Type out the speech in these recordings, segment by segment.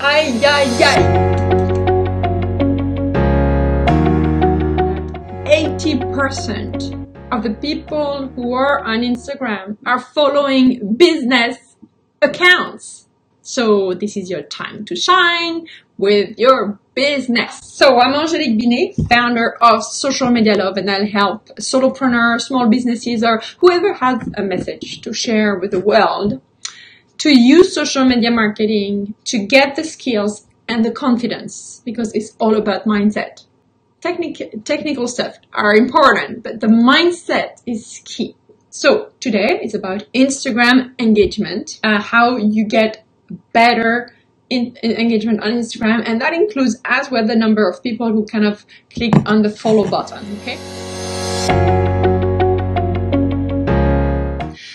Ay, ay, ay. 80% of the people who are on Instagram are following business accounts. So this is your time to shine with your business. So I'm Angélique Binet, founder of Social Media Love, and I'll help solopreneurs, small businesses, or whoever has a message to share with the world to use social media marketing to get the skills and the confidence, because it's all about mindset. Technical stuff are important, but the mindset is key. So today it's about Instagram engagement, how you get better engagement on Instagram, and that includes as well the number of people who kind of click on the follow button, okay?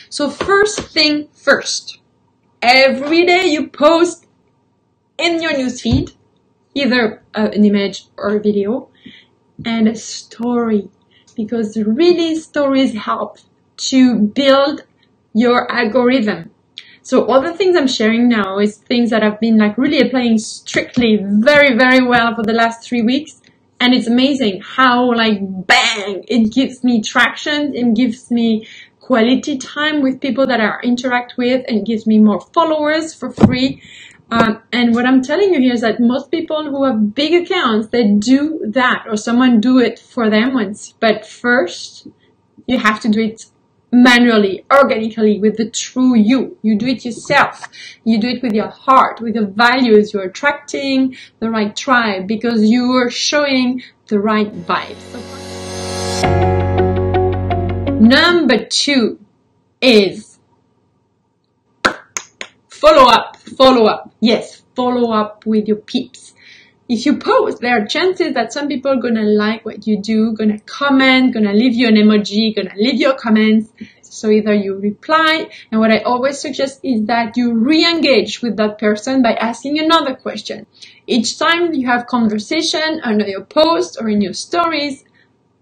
So first thing first, every day you post in your newsfeed, either an image or a video, and a story, because really stories help to build your algorithm. So all the things I'm sharing now is things that I've been like really applying strictly very, very well for the last 3 weeks. And it's amazing how like bang, it gives me traction, it gives me quality time with people that I interact with, and gives me more followers for free. And what I'm telling you here is that most people who have big accounts, they do that, or someone do it for them once. But first, you have to do it manually, organically, with the true you. You do it yourself. You do it with your heart, with your values. You're attracting the right tribe because you are showing the right vibes. Number 2 is follow up. Yes, follow up with your peeps. If you post, there are chances that some people are gonna like what you do, gonna comment, gonna leave you an emoji, gonna leave your comments. So either you reply, and what I always suggest is that you re-engage with that person by asking another question. Each time you have conversation under your post or in your stories,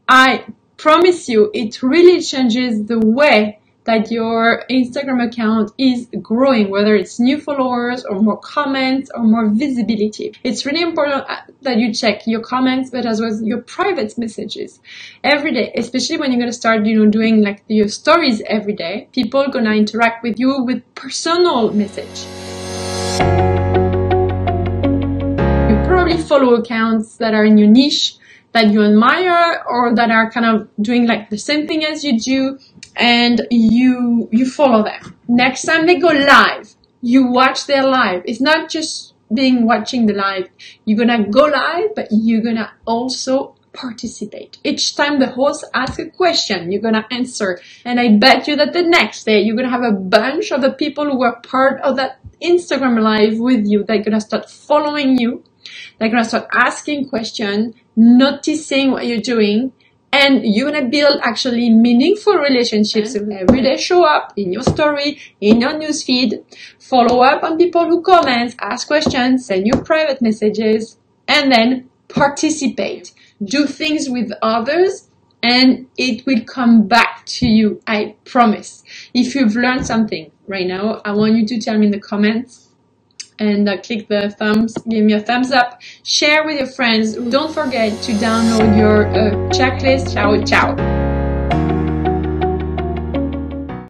I promise you it really changes the way that your Instagram account is growing, whether it's new followers or more comments or more visibility. It's really important that you check your comments, but as well as your private messages every day, especially when you're going to start, doing like your stories every day. People are going to interact with you with personal message. You probably follow accounts that are in your niche, that you admire, or that are kind of doing like the same thing as you do, and you follow them. Next time they go live, you watch their live. It's not just watching the live. You're gonna go live, but you're gonna also participate. Each time the host asks a question, you're gonna answer. And I bet you that the next day, you're gonna have a bunch of the people who were part of that Instagram live with you. They're gonna start following you. They're gonna start asking questions, noticing what you're doing, and you're gonna build actually meaningful relationships. Every day show up in your story, in your newsfeed, follow up on people who comment, ask questions, send you private messages, and then participate. Do things with others, and it will come back to you, I promise. If you've learned something right now, I want you to tell me in the comments, and click the thumbs, give me a thumbs up, share with your friends. Don't forget to download your checklist. Ciao, ciao.